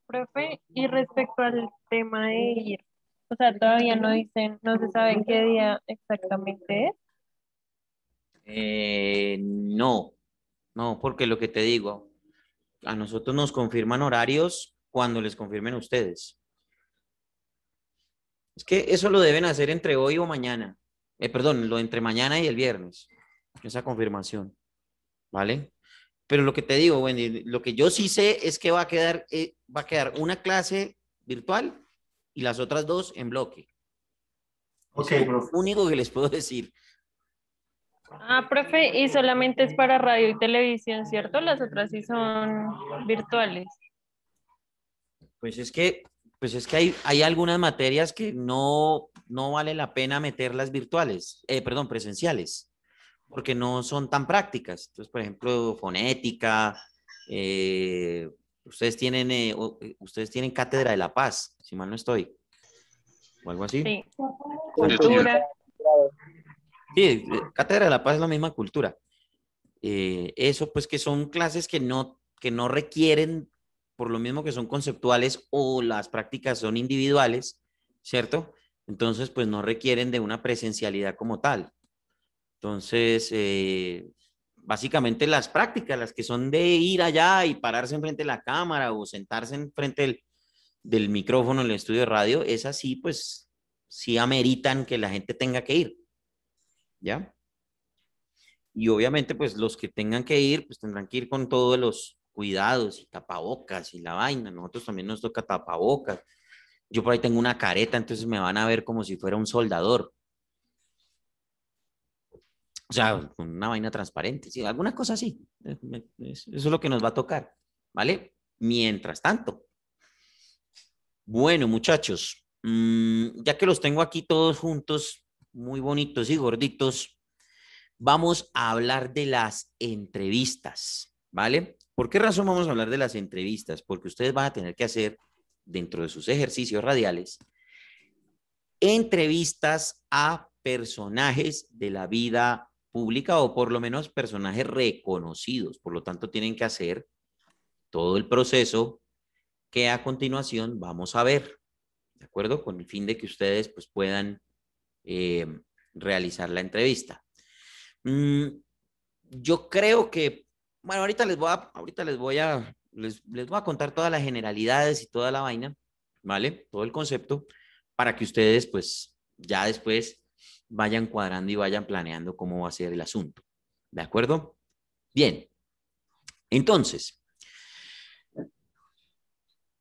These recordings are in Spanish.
Profe, y respecto al tema de ir, o sea, todavía no dicen, no se sabe qué día exactamente es. No, no, porque lo que te digo, a nosotros nos confirman horarios cuando les confirmen ustedes. Es que eso lo deben hacer entre hoy o mañana. Perdón, lo entre mañana y el viernes, esa confirmación, ¿vale? Pero lo que te digo, Wendy, lo que yo sí sé es que va a quedar una clase virtual y las otras dos en bloque. Ok, Es lo profe. único que les puedo decir. Ah, profe, y solamente es para radio y televisión, ¿cierto? Las otras sí son virtuales. Pues es que, pues es que hay algunas materias que no vale la pena meterlas virtuales, perdón, presenciales, porque no son tan prácticas. Entonces, por ejemplo, fonética, eh, ustedes tienen Cátedra de la Paz, si mal no estoy, o algo así. Sí, Sí, señor. cultura. Sí, Cátedra de la Paz es la misma cultura. Eso, pues que son clases que no requieren, por lo mismo que son conceptuales o las prácticas son individuales, ¿cierto? Entonces, pues no requieren de una presencialidad como tal. Entonces, básicamente las prácticas, las que son de ir allá y pararse enfrente de la cámara o sentarse enfrente del micrófono en el estudio de radio, esas sí, pues sí ameritan que la gente tenga que ir, ¿ya? Y obviamente, pues los que tengan que ir, pues tendrán que ir con todos los cuidados y tapabocas y la vaina. Nosotros también nos toca tapabocas. Yo por ahí tengo una careta, entonces me van a ver como si fuera un soldador. O sea, con una vaina transparente, sí, alguna cosa así. Eso es lo que nos va a tocar, ¿vale? Mientras tanto. Bueno, muchachos, ya que los tengo aquí todos juntos, muy bonitos y gorditos, vamos a hablar de las entrevistas, ¿vale? ¿Por qué razón vamos a hablar de las entrevistas? Porque ustedes van a tener que hacer, dentro de sus ejercicios radiales, entrevistas a personajes de la vida pública o por lo menos personajes reconocidos. Por lo tanto, tienen que hacer todo el proceso que a continuación vamos a ver, ¿de acuerdo? Con el fin de que ustedes pues, puedan eh, realizar la entrevista. Mm, yo creo que, bueno, les voy a contar todas las generalidades y toda la vaina, ¿vale? Todo el concepto, para que ustedes, pues, ya después vayan cuadrando y vayan planeando cómo va a ser el asunto. ¿De acuerdo? Bien. Entonces,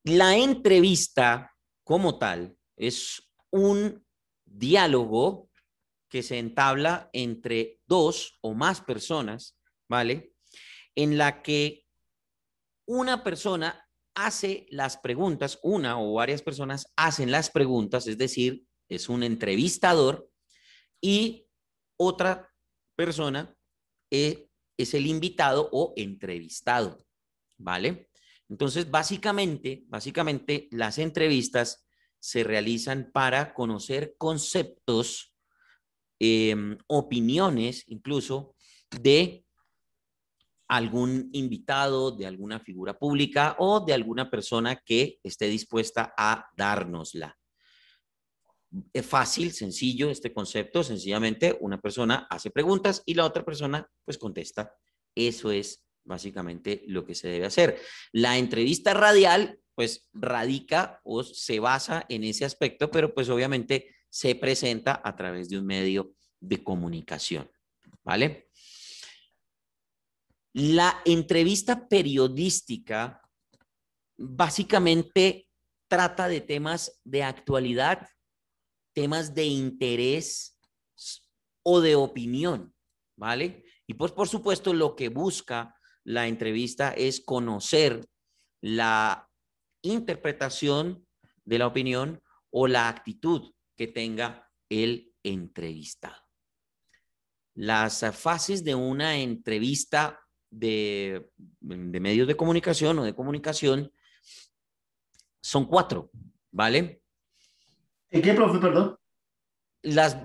la entrevista como tal es un diálogo que se entabla entre dos o más personas, ¿vale? En la que una persona hace las preguntas, una o varias personas hacen las preguntas, es decir, es un entrevistador y otra persona es el invitado o entrevistado, ¿vale? Entonces, básicamente las entrevistas se realizan para conocer conceptos, opiniones incluso de algún invitado, de alguna figura pública o de alguna persona que esté dispuesta a dárnosla. Es fácil, sencillo este concepto, sencillamente una persona hace preguntas y la otra persona pues contesta. Eso es básicamente lo que se debe hacer. La entrevista radial pues radica o se basa en ese aspecto, pero pues obviamente se presenta a través de un medio de comunicación, ¿vale? La entrevista periodística básicamente trata de temas de actualidad, temas de interés o de opinión, ¿vale? Y pues por supuesto lo que busca la entrevista es conocer la interpretación de la opinión o la actitud que tenga el entrevistado. Las fases de una entrevista de medios de comunicación o de comunicación son cuatro, ¿vale? ¿En qué, profe, perdón? las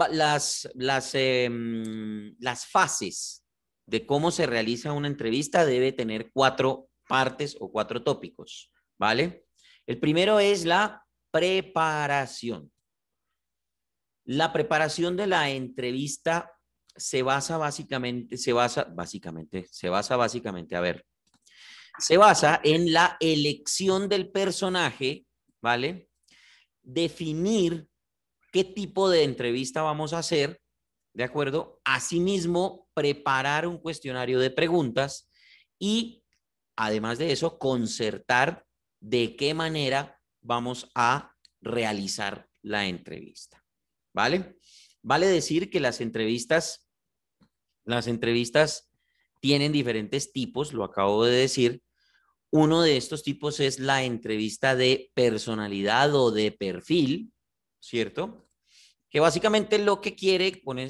fases de cómo se realiza una entrevista debe tener 4 partes o 4 tópicos, ¿vale? El primero es la preparación. La preparación de la entrevista se basa básicamente, a ver, se basa en la elección del personaje, ¿vale? Definir qué tipo de entrevista vamos a hacer, ¿de acuerdo? Asimismo, preparar un cuestionario de preguntas y, además de eso, concertar de qué manera vamos a realizar la entrevista, ¿vale? Vale decir que las entrevistas tienen diferentes tipos, lo acabo de decir. Uno de estos tipos es la entrevista de personalidad o de perfil, ¿cierto? Que básicamente lo que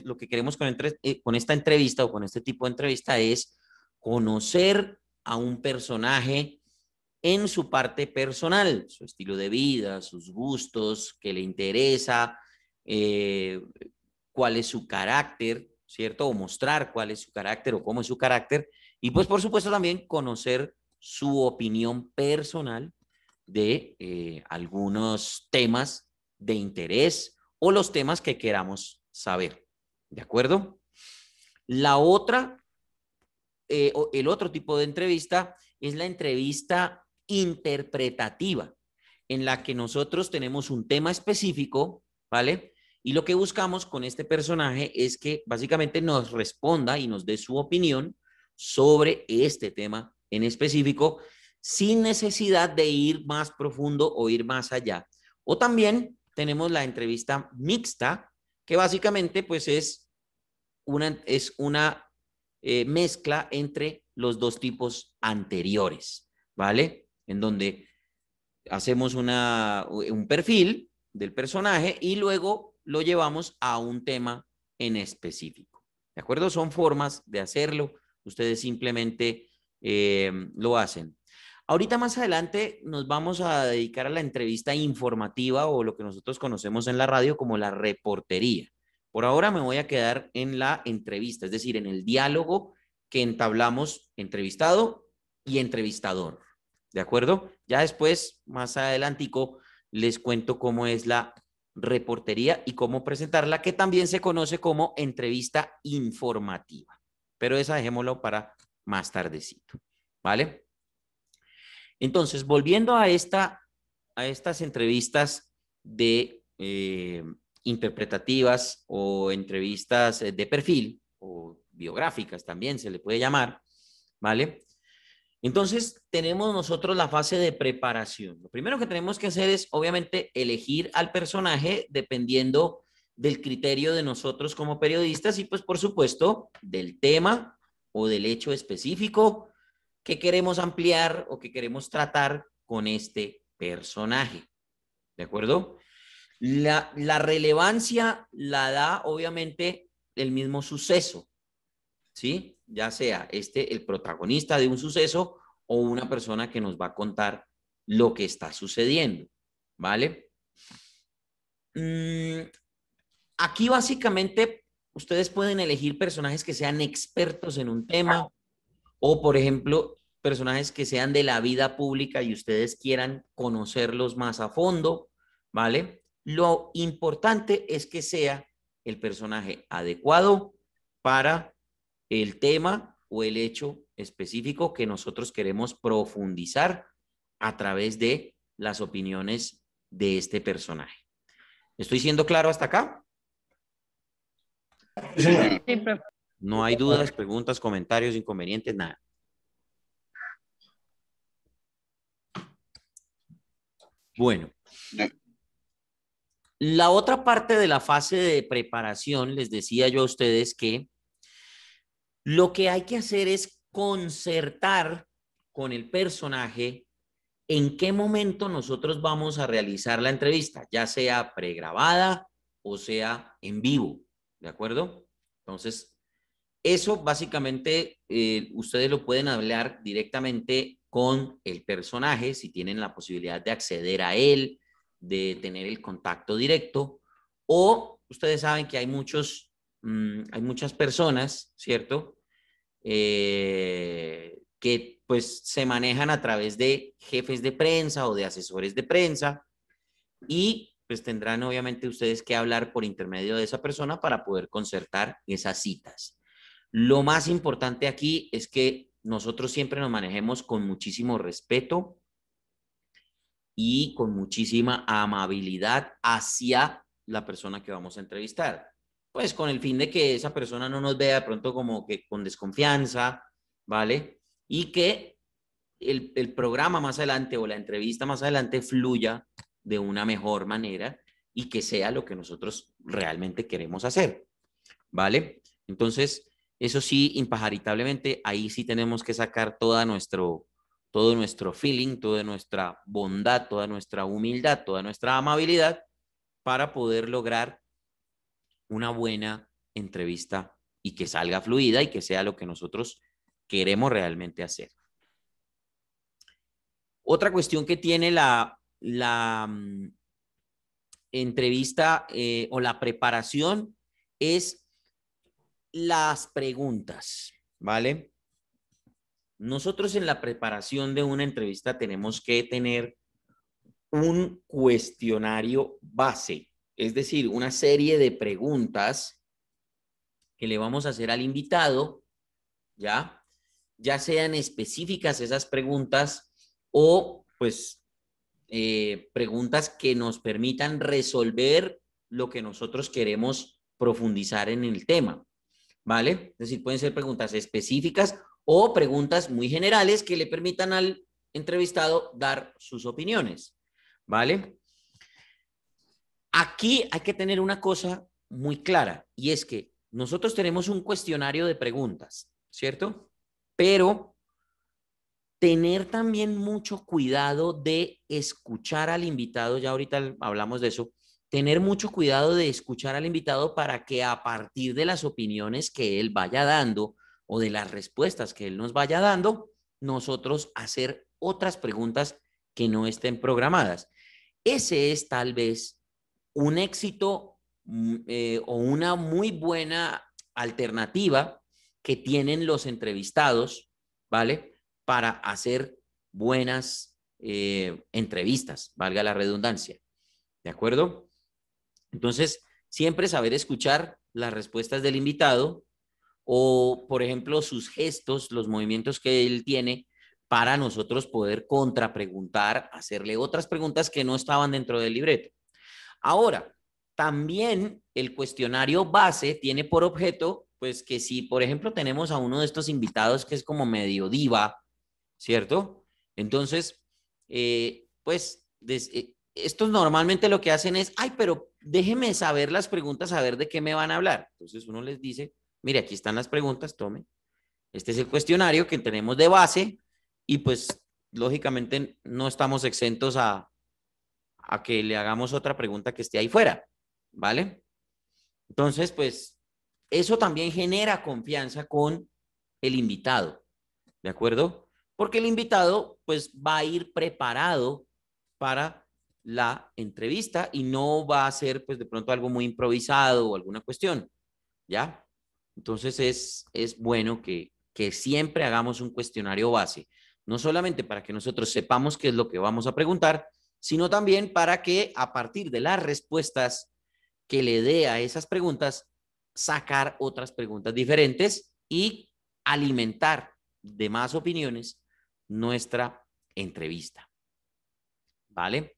lo que queremos con esta entrevista o con este tipo de entrevista es conocer a un personaje en su parte personal, su estilo de vida, sus gustos, qué le interesa, eh, cuál es su carácter, ¿cierto? O mostrar cuál es su carácter o cómo es su carácter. Y pues por supuesto también conocer su opinión personal de algunos temas de interés o los temas que queramos saber. ¿De acuerdo? La otra, el otro tipo de entrevista es la entrevista interpretativa, en la que nosotros tenemos un tema específico, ¿vale? Y lo que buscamos con este personaje es que básicamente nos responda y nos dé su opinión sobre este tema en específico, sin necesidad de ir más profundo o ir más allá. O también tenemos la entrevista mixta, que básicamente pues es una mezcla entre los dos tipos anteriores, ¿vale? En donde hacemos un perfil del personaje y luego lo llevamos a un tema en específico. ¿De acuerdo? Son formas de hacerlo. Ustedes simplemente lo hacen. Ahorita más adelante nos vamos a dedicar a la entrevista informativa o lo que nosotros conocemos en la radio como la reportería. Por ahora me voy a quedar en la entrevista, es decir, en el diálogo que entablamos entrevistado y entrevistador. ¿De acuerdo? Ya después, más adelantico, les cuento cómo es la reportería y cómo presentarla, que también se conoce como entrevista informativa. Pero esa dejémoslo para más tardecito, ¿vale? Entonces, volviendo a estas entrevistas de interpretativas o entrevistas de perfil o biográficas también se le puede llamar, ¿vale? Entonces, tenemos nosotros la fase de preparación. Lo primero que tenemos que hacer es, obviamente, elegir al personaje dependiendo del criterio de nosotros como periodistas y, pues, por supuesto, del tema o del hecho específico que queremos ampliar o que queremos tratar con este personaje. ¿De acuerdo? La relevancia la da, obviamente, el mismo suceso, ¿sí? Ya sea el protagonista de un suceso o una persona que nos va a contar lo que está sucediendo, ¿vale? Aquí básicamente ustedes pueden elegir personajes que sean expertos en un tema o, por ejemplo, personajes que sean de la vida pública y ustedes quieran conocerlos más a fondo, ¿vale? Lo importante es que sea el personaje adecuado para el tema o el hecho específico que nosotros queremos profundizar a través de las opiniones de este personaje. ¿Estoy siendo claro hasta acá? Sí, profe. No hay dudas, preguntas, comentarios, inconvenientes, nada. Bueno, la otra parte de la fase de preparación, les decía yo a ustedes que lo que hay que hacer es concertar con el personaje en qué momento nosotros vamos a realizar la entrevista, ya sea pregrabada o sea en vivo, ¿de acuerdo? Entonces, eso básicamente ustedes lo pueden hablar directamente con el personaje, si tienen la posibilidad de acceder a él, de tener el contacto directo, o ustedes saben que hay hay muchas personas, ¿cierto? Que pues se manejan a través de jefes de prensa o de asesores de prensa y pues tendrán obviamente ustedes que hablar por intermedio de esa persona para poder concertar esas citas. Lo más importante aquí es que nosotros siempre nos manejemos con muchísimo respeto y con muchísima amabilidad hacia la persona que vamos a entrevistar. Pues con el fin de que esa persona no nos vea de pronto como que con desconfianza, ¿vale? Y que el programa más adelante o la entrevista más adelante fluya de una mejor manera y que sea lo que nosotros realmente queremos hacer, ¿vale? Entonces, eso sí, impajaritablemente, ahí sí tenemos que sacar todo nuestro feeling, toda nuestra bondad, toda nuestra humildad, toda nuestra amabilidad para poder lograr una buena entrevista y que salga fluida y que sea lo que nosotros queremos realmente hacer. Otra cuestión que tiene la entrevista o la preparación es las preguntas, ¿vale? Nosotros en la preparación de una entrevista tenemos que tener un cuestionario base, es decir, una serie de preguntas que le vamos a hacer al invitado, ¿ya? Ya sean específicas esas preguntas o pues preguntas que nos permitan resolver lo que nosotros queremos profundizar en el tema, ¿vale? Es decir, pueden ser preguntas específicas o preguntas muy generales que le permitan al entrevistado dar sus opiniones, ¿vale? Aquí hay que tener una cosa muy clara y es que nosotros tenemos un cuestionario de preguntas, ¿cierto? Pero tener también mucho cuidado de escuchar al invitado, ya ahorita hablamos de eso, tener mucho cuidado de escuchar al invitado para que a partir de las opiniones que él vaya dando o de las respuestas que él nos vaya dando, nosotros hacer otras preguntas que no estén programadas. Ese es tal vez un éxito o una muy buena alternativa que tienen los entrevistados, ¿vale? Para hacer buenas entrevistas, valga la redundancia. ¿De acuerdo? Entonces, siempre saber escuchar las respuestas del invitado o, por ejemplo, sus gestos, los movimientos que él tiene para nosotros poder contrapreguntar, hacerle otras preguntas que no estaban dentro del libreto. Ahora, también el cuestionario base tiene por objeto, pues que si, por ejemplo, tenemos a uno de estos invitados que es como medio diva, ¿cierto? Entonces, pues, estos normalmente lo que hacen es, ay, pero déjeme saber las preguntas, a ver de qué me van a hablar. Entonces uno les dice, mire, aquí están las preguntas, tome. Este es el cuestionario que tenemos de base y pues, lógicamente, no estamos exentos a que le hagamos otra pregunta que esté ahí fuera, ¿vale? Entonces, pues, eso también genera confianza con el invitado, ¿de acuerdo? Porque el invitado, pues, va a ir preparado para la entrevista y no va a ser, pues, de pronto algo muy improvisado o alguna cuestión, ¿ya? Entonces, es bueno que siempre hagamos un cuestionario base, no solamente para que nosotros sepamos qué es lo que vamos a preguntar, sino también para que a partir de las respuestas que le dé a esas preguntas, sacar otras preguntas diferentes y alimentar de más opiniones nuestra entrevista. ¿Vale?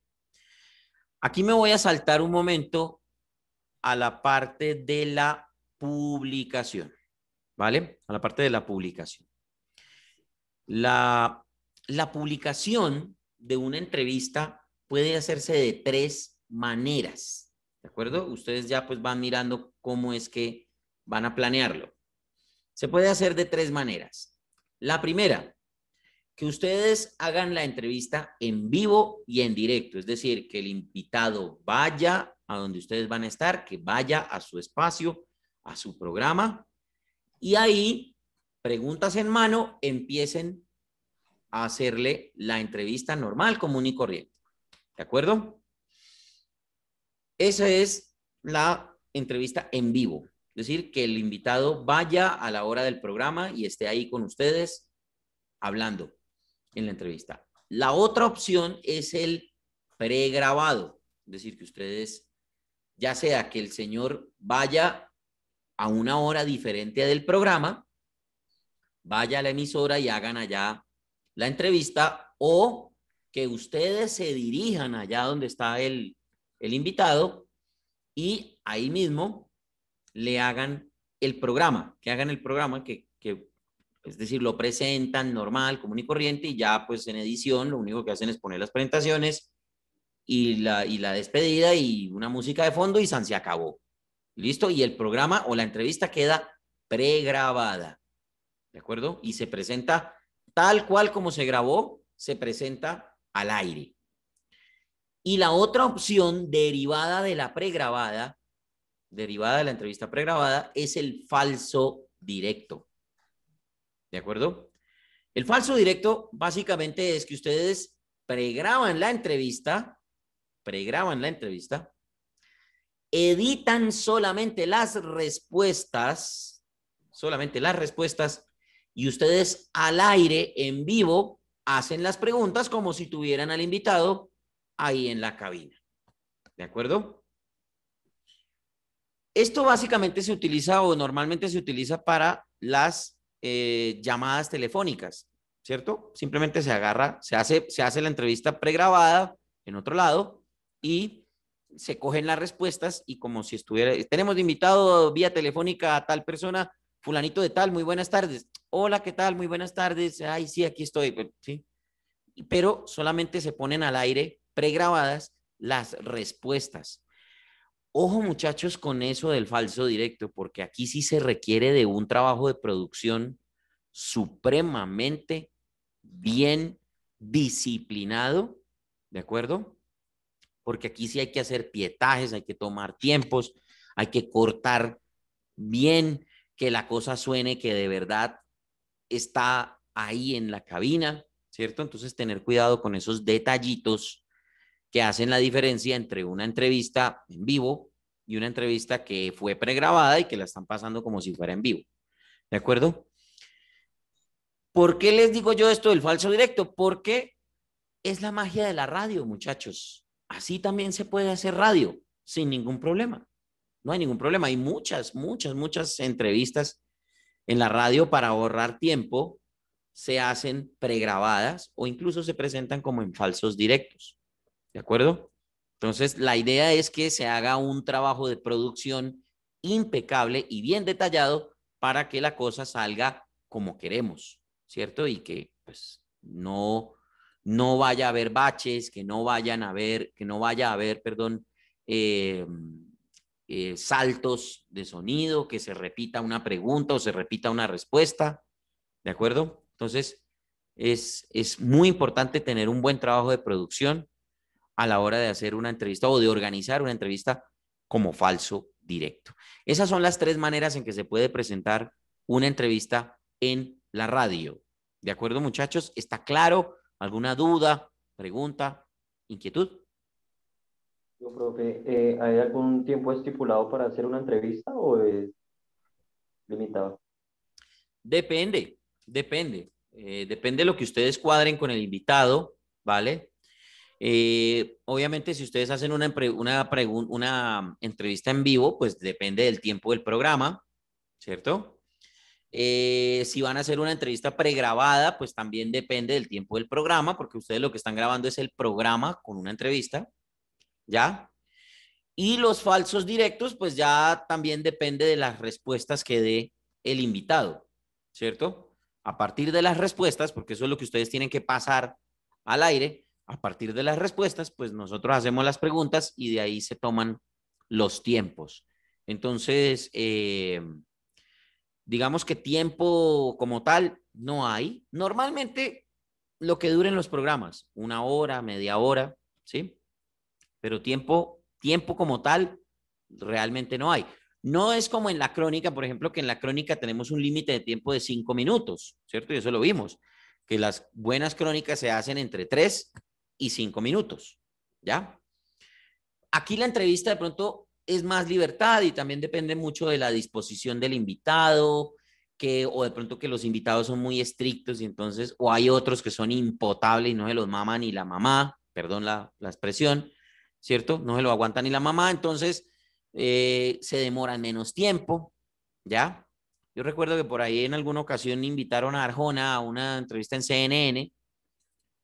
Aquí me voy a saltar un momento a la parte de la publicación. ¿Vale? A la parte de la publicación. La publicación de una entrevista puede hacerse de tres maneras. ¿De acuerdo? Ustedes ya pues van mirando cómo es que van a planearlo. Se puede hacer de tres maneras. La primera, que ustedes hagan la entrevista en vivo y en directo, es decir, que el invitado vaya a donde ustedes van a estar, que vaya a su espacio, a su programa, y ahí, preguntas en mano, empiecen a hacerle la entrevista normal, común y corriente. ¿De acuerdo? Esa es la entrevista en vivo. Es decir, que el invitado vaya a la hora del programa y esté ahí con ustedes hablando en la entrevista. La otra opción es el pregrabado. Es decir, que ustedes, ya sea que el señor vaya a una hora diferente del programa, vaya a la emisora y hagan allá la entrevista, o que ustedes se dirijan allá donde está el invitado y ahí mismo le hagan el programa, que hagan el programa, es decir, lo presentan normal, común y corriente, y ya pues en edición lo único que hacen es poner las presentaciones y la despedida y una música de fondo y se acabó. ¿Listo? Y el programa o la entrevista queda pregrabada. ¿De acuerdo? Y se presenta tal cual como se grabó, se presenta al aire. Y la otra opción derivada de la pregrabada, derivada de la entrevista pregrabada, es el falso directo. ¿De acuerdo? El falso directo básicamente es que ustedes pregraban la entrevista, editan solamente las respuestas, y ustedes al aire, en vivo, hacen las preguntas como si tuvieran al invitado ahí en la cabina. ¿De acuerdo? Esto básicamente se utiliza o normalmente se utiliza para las llamadas telefónicas, ¿cierto? Simplemente se agarra, se hace la entrevista pregrabada en otro lado y se cogen las respuestas y como si estuviera, tenemos de invitado vía telefónica a tal persona, fulanito de tal, muy buenas tardes. Hola, ¿qué tal? Muy buenas tardes. Ay, sí, aquí estoy. Sí. Pero solamente se ponen al aire pregrabadas las respuestas. Ojo, muchachos, con eso del falso directo, porque aquí sí se requiere de un trabajo de producción supremamente bien disciplinado, ¿de acuerdo? Porque aquí sí hay que hacer pietajes, hay que tomar tiempos, hay que cortar bien, que la cosa suene que de verdad está ahí en la cabina, ¿cierto? Entonces tener cuidado con esos detallitos que hacen la diferencia entre una entrevista en vivo y una entrevista que fue pregrabada y que la están pasando como si fuera en vivo. ¿De acuerdo? ¿Por qué les digo yo esto del falso directo? Porque es la magia de la radio, muchachos. Así también se puede hacer radio sin ningún problema. No hay ningún problema. Hay muchas entrevistas en la radio para ahorrar tiempo. Se hacen pregrabadas o incluso se presentan como en falsos directos. ¿De acuerdo? Entonces, la idea es que se haga un trabajo de producción impecable y bien detallado para que la cosa salga como queremos, ¿cierto? Y que pues no vaya a haber baches, que no vaya a haber, perdón, eh, saltos de sonido, que se repita una pregunta o se repita una respuesta, ¿de acuerdo? Entonces, es muy importante tener un buen trabajo de producción a la hora de hacer una entrevista o de organizar una entrevista como falso directo. Esas son las tres maneras en que se puede presentar una entrevista en la radio. ¿De acuerdo, muchachos? ¿Está claro? ¿Alguna duda, pregunta, inquietud? Yo, profe, ¿hay algún tiempo estipulado para hacer una entrevista o es limitado? Depende de lo que ustedes cuadren con el invitado, ¿vale? Obviamente, si ustedes hacen una entrevista en vivo, pues depende del tiempo del programa, ¿cierto? Si van a hacer una entrevista pregrabada, pues también depende del tiempo del programa, porque ustedes lo que están grabando es el programa con una entrevista, ¿ya? Y los falsos directos, pues ya también depende de las respuestas que dé el invitado, ¿cierto? A partir de las respuestas, porque eso es lo que ustedes tienen que pasar al aire, a partir de las respuestas, pues nosotros hacemos las preguntas y de ahí se toman los tiempos. Entonces, digamos que tiempo como tal no hay. Normalmente lo que duren los programas, una hora, media hora, ¿sí? Pero tiempo como tal realmente no hay. No es como en la crónica, por ejemplo, que en la crónica tenemos un límite de tiempo de 5 minutos, ¿cierto? Y eso lo vimos, que las buenas crónicas se hacen entre 3 y 5 minutos, ¿ya? Aquí la entrevista de pronto es más libertad y también depende mucho de la disposición del invitado, o de pronto que los invitados son muy estrictos y entonces, o hay otros que son impotables y no se los mama ni la mamá, perdón la expresión, ¿cierto? No se lo aguanta ni la mamá, entonces se demoran menos tiempo, ¿ya? Yo recuerdo que por ahí en alguna ocasión invitaron a Arjona a una entrevista en CNN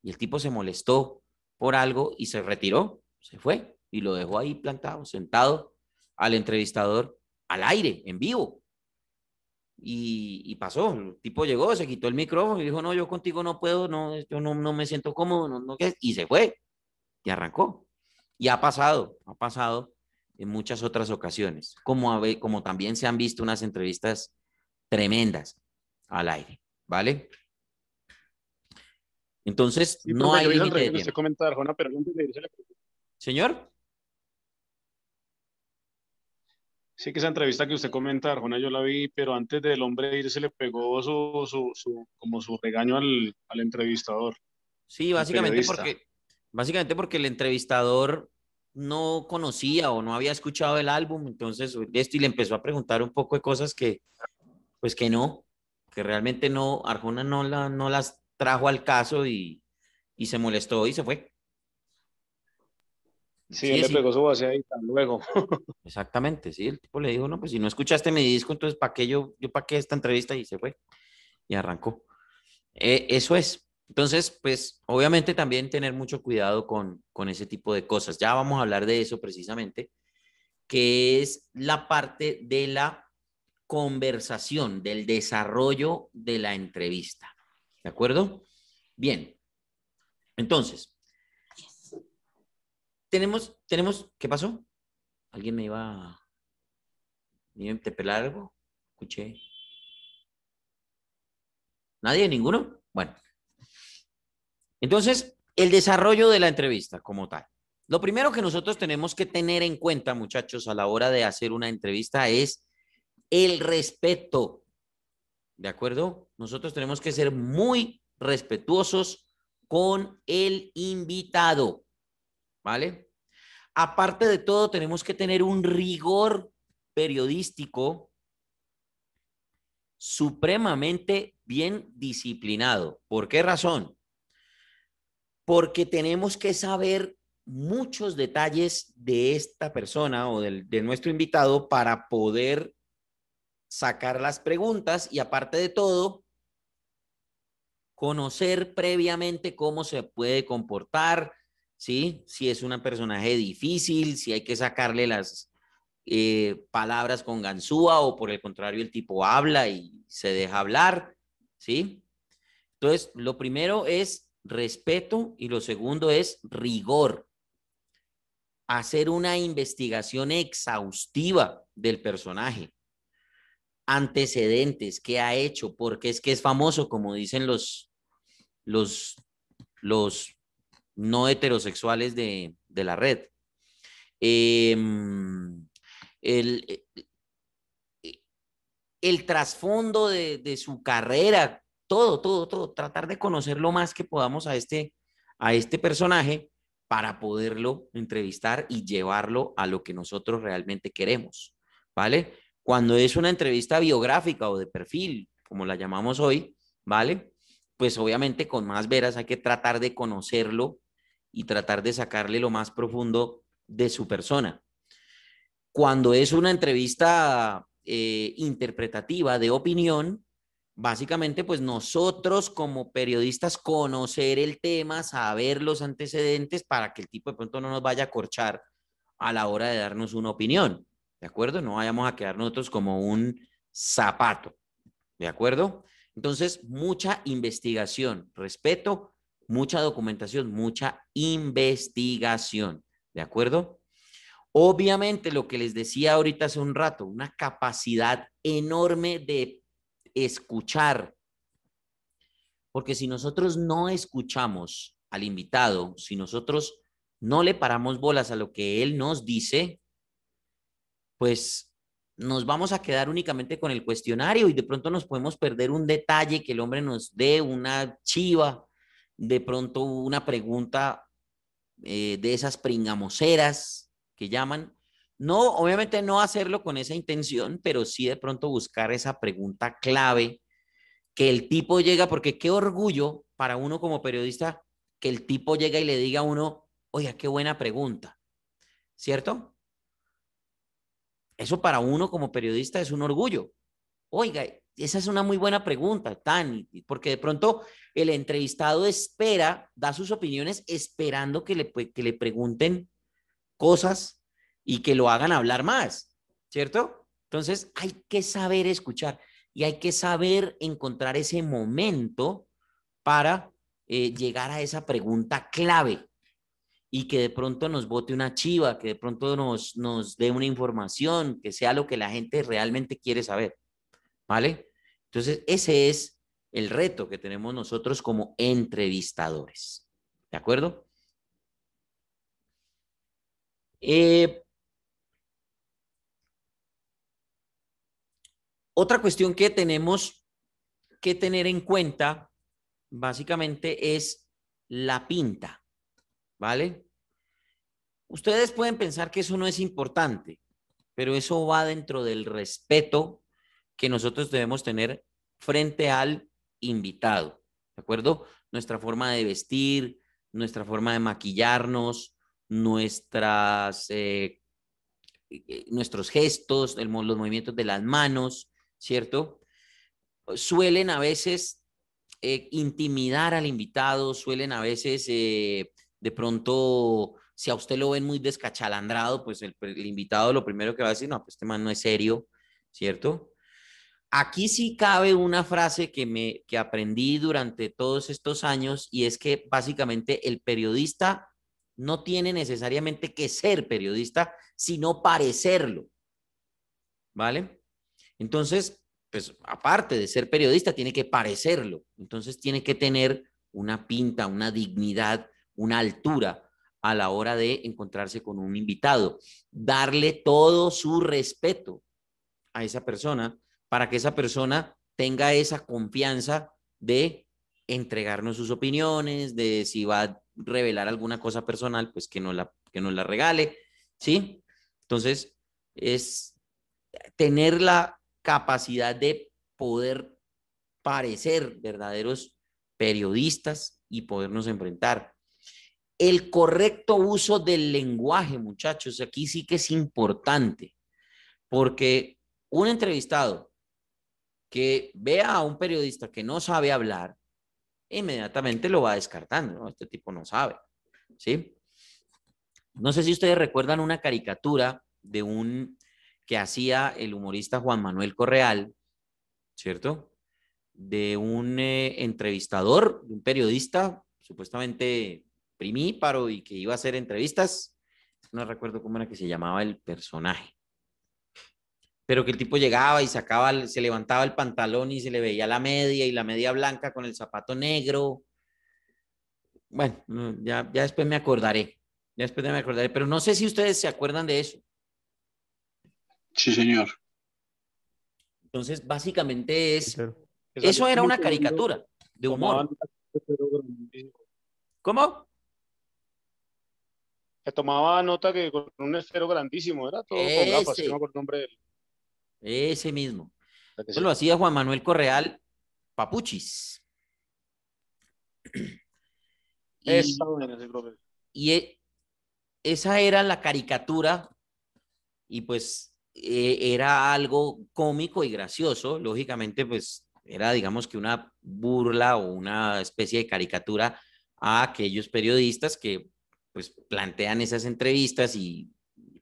y el tipo se molestó por algo y se retiró, se fue y lo dejó ahí plantado, sentado al entrevistador al aire, en vivo. Y pasó, el tipo llegó, se quitó el micrófono y dijo, no, yo contigo no puedo, no, yo no me siento cómodo, y se fue y arrancó. Y ha pasado en muchas otras ocasiones, como también se han visto unas entrevistas tremendas al aire, ¿vale? Entonces, Sí, no profe, hay yo vi esa límite de entrevista que usted tiempo. comenta de Arjona, pero antes de irse le pregunto. Señor, Sí, que esa entrevista que usted comenta de Arjona yo la vi, pero antes del hombre irse le pegó como su regaño al entrevistador, sí, al periodista. básicamente porque el entrevistador no conocía o no había escuchado el álbum, entonces esto y le empezó a preguntar un poco de cosas pues que realmente no, Arjona no las trajo al caso y se molestó y se fue. Sí, Sí, él le sí, pegó su baseadita luego. exactamente, sí, el tipo le dijo, no, pues si no escuchaste mi disco, entonces ¿para qué yo para qué esta entrevista? Y se fue y arrancó. Eso es. Entonces, pues obviamente también tener mucho cuidado con ese tipo de cosas. Ya vamos a hablar de eso precisamente, que es la parte de la conversación, del desarrollo de la entrevista. ¿De acuerdo? Bien. Entonces, ¿qué pasó? ¿Alguien me iba a interpelar algo? Escuché. ¿Nadie? ¿Ninguno? Bueno, entonces, el desarrollo de la entrevista como tal. Lo primero que nosotros tenemos que tener en cuenta, muchachos, a la hora de hacer una entrevista es el respeto. ¿De acuerdo? Nosotros tenemos que ser muy respetuosos con el invitado. ¿Vale? Aparte de todo, tenemos que tener un rigor periodístico supremamente bien disciplinado. ¿Por qué razón? Porque tenemos que saber muchos detalles de esta persona o de nuestro invitado para poder sacar las preguntas y aparte de todo, conocer previamente cómo se puede comportar, ¿sí? Si es un personaje difícil, si hay que sacarle las palabras con ganzúa o por el contrario el tipo habla y se deja hablar, ¿sí? Entonces, lo primero es respeto y lo segundo es rigor. Hacer una investigación exhaustiva del personaje, antecedentes, qué ha hecho, porque es que es famoso, como dicen los, los no heterosexuales de la red. Eh, el, el trasfondo de su carrera, todo, tratar de conocer lo más que podamos a este personaje para poderlo entrevistar y llevarlo a lo que nosotros realmente queremos, ¿vale? Cuando es una entrevista biográfica o de perfil, como la llamamos hoy, ¿vale? Pues obviamente con más veras hay que tratar de conocerlo y tratar de sacarle lo más profundo de su persona. Cuando es una entrevista interpretativa de opinión, básicamente pues nosotros como periodistas conocer el tema, saber los antecedentes para que el tipo de pronto no nos vaya a corchar a la hora de darnos una opinión, ¿de acuerdo? No vayamos a quedar nosotros como un zapato, ¿de acuerdo? Entonces, mucha investigación, respeto, mucha documentación, mucha investigación, ¿de acuerdo? Obviamente, lo que les decía ahorita hace un rato, una capacidad enorme de escuchar, porque si nosotros no escuchamos al invitado, si nosotros no le paramos bolas a lo que él nos dice, pues nos vamos a quedar únicamente con el cuestionario y de pronto nos podemos perder un detalle que el hombre nos dé, una chiva, de pronto una pregunta de esas pringamoseras que llaman, No, obviamente no hacerlo con esa intención, pero sí de pronto buscar esa pregunta clave que el tipo llega, porque qué orgullo para uno como periodista que el tipo llega y le diga a uno, oiga, qué buena pregunta, ¿cierto? Eso para uno como periodista es un orgullo. Oiga, esa es una muy buena pregunta, tan, porque de pronto el entrevistado espera, da sus opiniones esperando que le pregunten cosas y que lo hagan hablar más, ¿cierto? Entonces hay que saber escuchar y hay que saber encontrar ese momento para llegar a esa pregunta clave y que de pronto nos bote una chiva, que de pronto nos dé una información, que sea lo que la gente realmente quiere saber, ¿vale? Entonces ese es el reto que tenemos nosotros como entrevistadores, ¿de acuerdo? Eh, Otra cuestión que tenemos que tener en cuenta, básicamente, es la pinta, ¿vale? Ustedes pueden pensar que eso no es importante, pero eso va dentro del respeto que nosotros debemos tener frente al invitado, ¿de acuerdo? Nuestra forma de vestir, nuestra forma de maquillarnos, nuestros gestos, los movimientos de las manos, ¿cierto? Suelen a veces intimidar al invitado, suelen a veces de pronto, si a usted lo ven muy descachalandrado, pues el invitado lo primero que va a decir, no, pues este man no es serio, ¿cierto? Aquí sí cabe una frase que aprendí durante todos estos años y es que básicamente el periodista no tiene necesariamente que ser periodista, sino parecerlo, ¿vale? Entonces, pues aparte de ser periodista, tiene que parecerlo. Entonces, tiene que tener una pinta, una dignidad, una altura a la hora de encontrarse con un invitado. Darle todo su respeto a esa persona para que esa persona tenga esa confianza de entregarnos sus opiniones, de si va a revelar alguna cosa personal, pues que nos la regale, ¿sí? Entonces, es tener la capacidad de poder parecer verdaderos periodistas y podernos enfrentar. El correcto uso del lenguaje, muchachos, aquí sí que es importante, porque un entrevistado que vea a un periodista que no sabe hablar, inmediatamente lo va descartando, ¿no? Este tipo no sabe, ¿sí? No sé si ustedes recuerdan una caricatura de un que hacía el humorista Juan Manuel Correal, ¿cierto? De un entrevistador, de un periodista, supuestamente primíparo y que iba a hacer entrevistas. No recuerdo cómo era que se llamaba el personaje. Pero que el tipo llegaba y sacaba, se levantaba el pantalón y se le veía la media y la media blanca con el zapato negro. Bueno, ya después me acordaré. Ya después me acordaré, pero no sé si ustedes se acuerdan de eso. Sí, señor. Entonces, básicamente Sí, claro. Que salía eso era muy una seguido, caricatura de tomaban humor. una pero grandísimo. ¿Cómo? Que tomaba nota que con un esfero grandísimo, era todo con gafas, que no me Ese, acuerdo el nombre de él. ese mismo. ¿Verdad que Eso lo sí? hacía Juan Manuel Correal Papuchis. Esa Y, vaina, sí, profe. y esa era la caricatura y pues era algo cómico y gracioso. Lógicamente, pues era digamos que una burla o una especie de caricatura a aquellos periodistas que pues plantean esas entrevistas y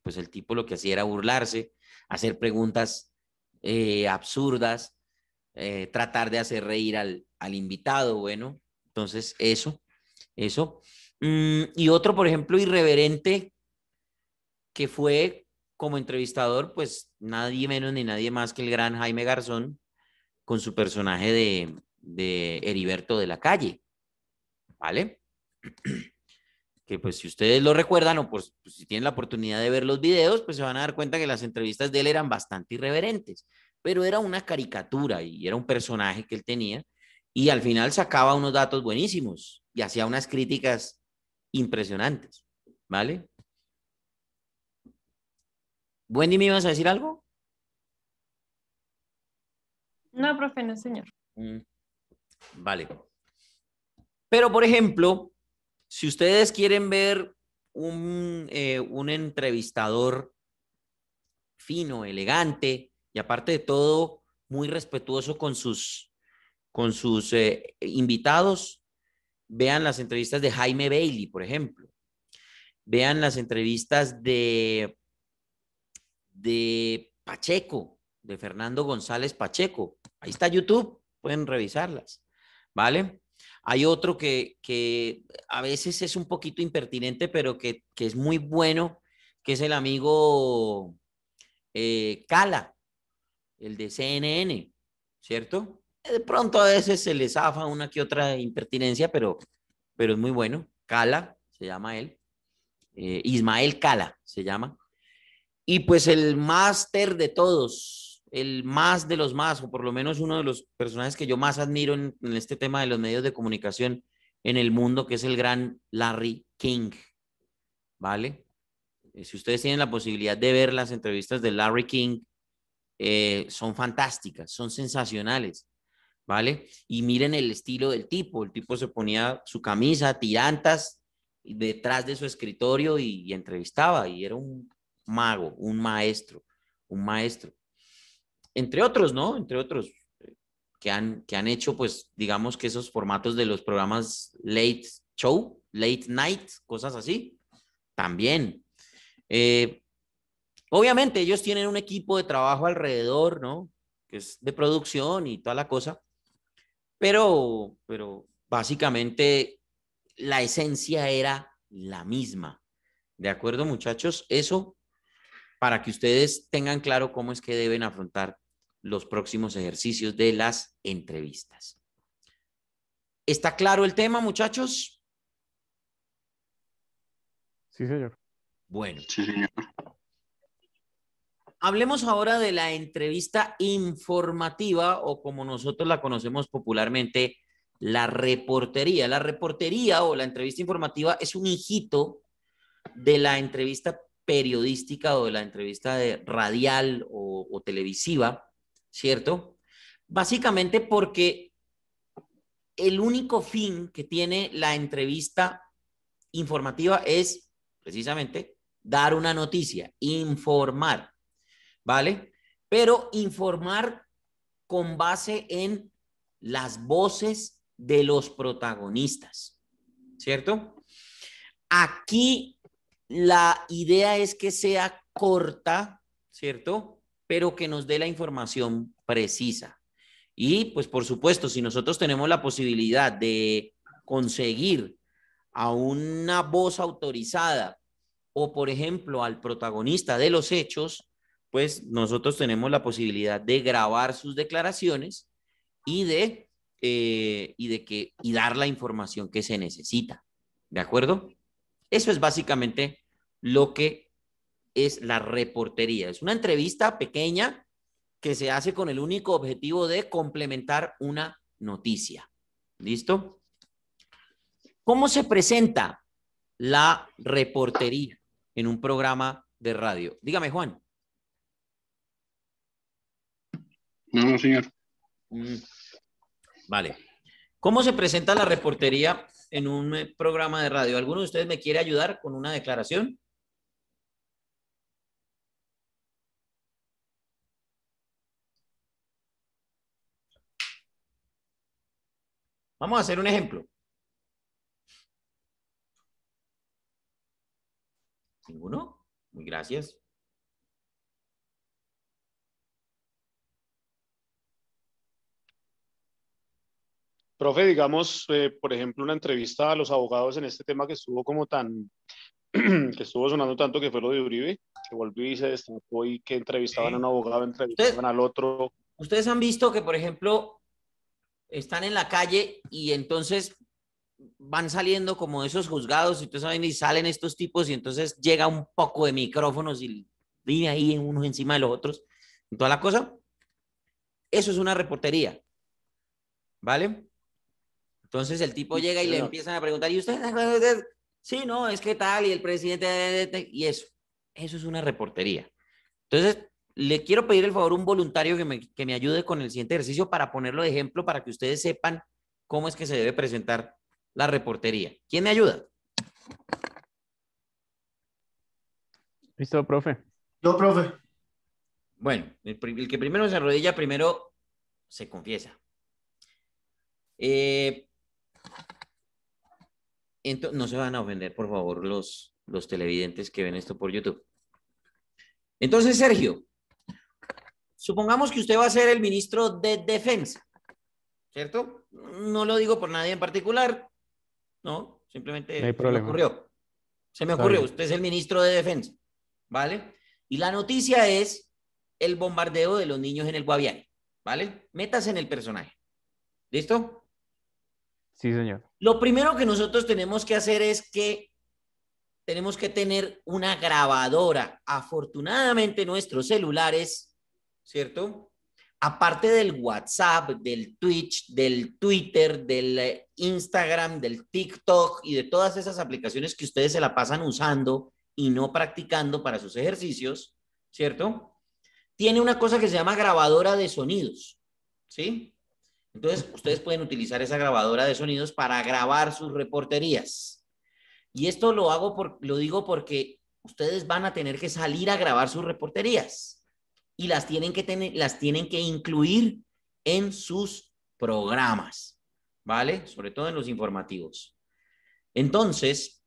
pues el tipo lo que hacía era burlarse, hacer preguntas absurdas, tratar de hacer reír al invitado, bueno, entonces eso. Y otro, por ejemplo, irreverente que fue como entrevistador, pues nadie menos ni nadie más que el gran Jaime Garzón con su personaje de Heriberto de la Calle, ¿vale? Que pues si ustedes lo recuerdan o pues si tienen la oportunidad de ver los videos, pues se van a dar cuenta que las entrevistas de él eran bastante irreverentes, pero era una caricatura y era un personaje que él tenía y al final sacaba unos datos buenísimos y hacía unas críticas impresionantes, ¿vale? Wendy, ¿me ibas a decir algo? No, profe, no, señor. Vale. Pero, por ejemplo, si ustedes quieren ver un entrevistador fino, elegante y aparte de todo, muy respetuoso con sus invitados, vean las entrevistas de Jaime Bailey, por ejemplo. Vean las entrevistas de Pacheco, de Fernando González Pacheco. Ahí está YouTube, pueden revisarlas, ¿vale? Hay otro que a veces es un poquito impertinente, pero que es muy bueno, que es el amigo Cala, el de CNN, ¿cierto? De pronto a veces se le zafa una que otra impertinencia, pero es muy bueno. Cala, se llama él. Ismael Cala, se llama. Y pues el máster de todos, el más de los más, o por lo menos uno de los personajes que yo más admiro en este tema de los medios de comunicación en el mundo, que es el gran Larry King, ¿vale? Si ustedes tienen la posibilidad de ver las entrevistas de Larry King, son fantásticas, son sensacionales, ¿vale? Y miren el estilo del tipo, el tipo se ponía su camisa, tirantas, detrás de su escritorio y entrevistaba, y era un mago, un maestro, un maestro. Entre otros, ¿no? Entre otros que han hecho, pues, digamos que esos formatos de los programas late show, late night, cosas así, también. Obviamente ellos tienen un equipo de trabajo alrededor, ¿no? Que es de producción y toda la cosa, pero básicamente la esencia era la misma. ¿De acuerdo, muchachos? Eso para que ustedes tengan claro cómo es que deben afrontar los próximos ejercicios de las entrevistas. ¿Está claro el tema, muchachos? Sí, señor. Bueno. Sí, señor. Hablemos ahora de la entrevista informativa o como nosotros la conocemos popularmente, la reportería. La reportería o la entrevista informativa es un hijito de la entrevista periodística o de la entrevista de radial o televisiva, ¿cierto? Básicamente porque el único fin que tiene la entrevista informativa es precisamente dar una noticia, informar, ¿vale? Pero informar con base en las voces de los protagonistas, ¿cierto? Aquí la idea es que sea corta, ¿cierto? Pero que nos dé la información precisa. Y pues por supuesto, si nosotros tenemos la posibilidad de conseguir a una voz autorizada o por ejemplo al protagonista de los hechos, pues nosotros tenemos la posibilidad de grabar sus declaraciones y y dar la información que se necesita. ¿De acuerdo? Eso es básicamente lo que es la reportería. Es una entrevista pequeña que se hace con el único objetivo de complementar una noticia. ¿Listo? ¿Cómo se presenta la reportería en un programa de radio? Dígame, Juan. No, señor. Vale. ¿Cómo se presenta la reportería en un programa de radio? ¿Alguno de ustedes me quiere ayudar con una declaración? Vamos a hacer un ejemplo. ¿Ninguno? Muy gracias. Profe, digamos, por ejemplo, una entrevista a los abogados en este tema que estuvo como tan, que estuvo sonando tanto, que fue lo de Uribe, que volvió y se destapó y que entrevistaban a un abogado, entrevistaban al otro. Ustedes han visto que, por ejemplo, están en la calle y entonces van saliendo como esos juzgados y ustedes saben y salen estos tipos y entonces llega un poco de micrófonos y viene ahí unos encima de los otros y toda la cosa. Eso es una reportería, ¿vale? Entonces el tipo llega y le empiezan a preguntar, ¿y usted? Sí, no, es que tal, y el presidente, y eso es una reportería. Entonces, le quiero pedir el favor a un voluntario que me ayude con el siguiente ejercicio para ponerlo de ejemplo para que ustedes sepan cómo es que se debe presentar la reportería. ¿Quién me ayuda? Listo, profe. Yo, profe. Bueno, el que primero se arrodilla, primero se confiesa. No se van a ofender, por favor, los televidentes que ven esto por YouTube. Entonces, Sergio, supongamos que usted va a ser el ministro de Defensa, ¿cierto? No lo digo por nadie en particular, no, simplemente No hay se me problema. ocurrió. Se me Está ocurrió, bien. usted es el ministro de Defensa, ¿vale? Y la noticia es el bombardeo de los niños en el Guaviare, ¿vale? Métase en el personaje. ¿Listo? Sí, señor. Lo primero que nosotros tenemos que hacer es que tenemos que tener una grabadora. Afortunadamente nuestros celulares, ¿cierto? Aparte del WhatsApp, del Twitch, del Twitter, del Instagram, del TikTok y de todas esas aplicaciones que ustedes se la pasan usando y no practicando para sus ejercicios, ¿cierto? Tiene una cosa que se llama grabadora de sonidos, ¿sí? Entonces, ustedes pueden utilizar esa grabadora de sonidos para grabar sus reporterías. Y esto lo digo porque ustedes van a tener que salir a grabar sus reporterías y las tienen que incluir en sus programas, ¿vale? Sobre todo en los informativos. Entonces,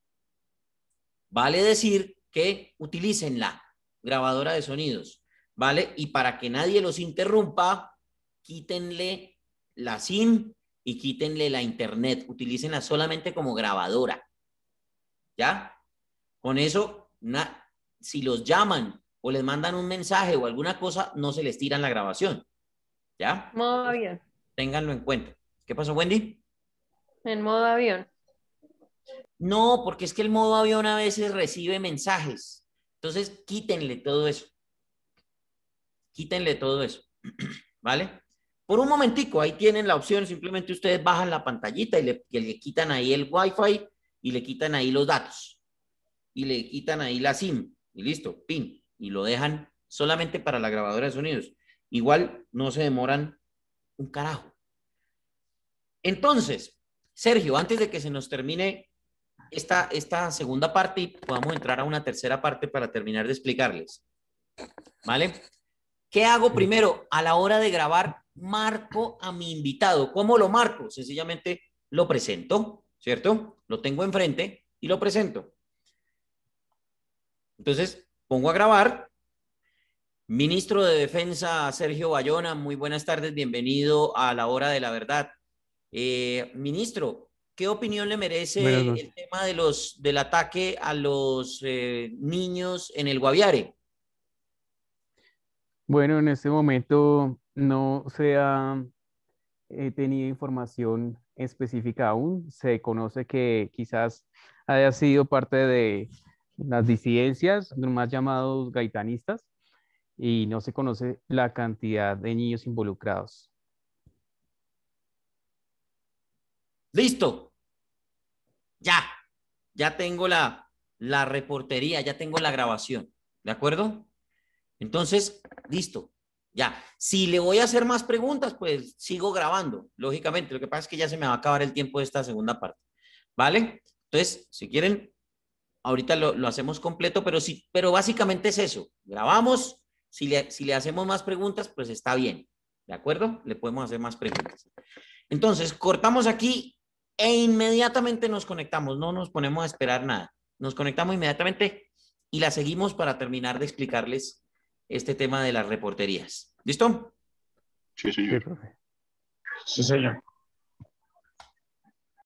vale decir que utilicen la grabadora de sonidos, ¿vale? Y para que nadie los interrumpa, quítenle la SIM y quítenle la internet. Utilícenla solamente como grabadora. ¿Ya? Con eso, si los llaman o les mandan un mensaje o alguna cosa, no se les tiran la grabación. ¿Ya? Modo avión. Ténganlo en cuenta. ¿Qué pasó, Wendy? En modo avión. No, porque es que el modo avión a veces recibe mensajes. Entonces, quítenle todo eso. Quítenle todo eso. ¿Vale? Por un momentico, ahí tienen la opción. Simplemente ustedes bajan la pantallita y le quitan ahí el Wi-Fi y le quitan ahí los datos. Y le quitan ahí la SIM. Y listo, pin. Y lo dejan solamente para la grabadora de sonidos. Igual no se demoran un carajo. Entonces, Sergio, antes de que se nos termine esta segunda parte y podamos entrar a una tercera parte para terminar de explicarles. ¿Vale? ¿Qué hago primero? A la hora de grabar, marco a mi invitado. ¿Cómo lo marco? Sencillamente lo presento, ¿cierto? Lo tengo enfrente y lo presento. Entonces, pongo a grabar. Ministro de Defensa, Sergio Bayona, muy buenas tardes, bienvenido a la hora de la verdad. Ministro, ¿qué opinión le merece el tema del ataque a los niños en el Guaviare? Bueno, en este momento no se ha tenido información específica aún. Se conoce que quizás haya sido parte de las disidencias, más llamados gaitanistas, y no se conoce la cantidad de niños involucrados. Listo. Ya tengo la reportería, ya tengo la grabación, ¿de acuerdo? Entonces, listo, ya. Si le voy a hacer más preguntas, pues sigo grabando, lógicamente. Lo que pasa es que ya se me va a acabar el tiempo de esta segunda parte, ¿vale? Entonces, si quieren, ahorita lo hacemos completo, pero básicamente es eso. Grabamos, si le hacemos más preguntas, pues está bien, ¿de acuerdo? Le podemos hacer más preguntas. Entonces, cortamos aquí e inmediatamente nos conectamos, no nos ponemos a esperar nada. Nos conectamos inmediatamente y la seguimos para terminar de explicarles este tema de las reporterías. ¿Listo? Sí, Sí, señor. profe. Sí, señor.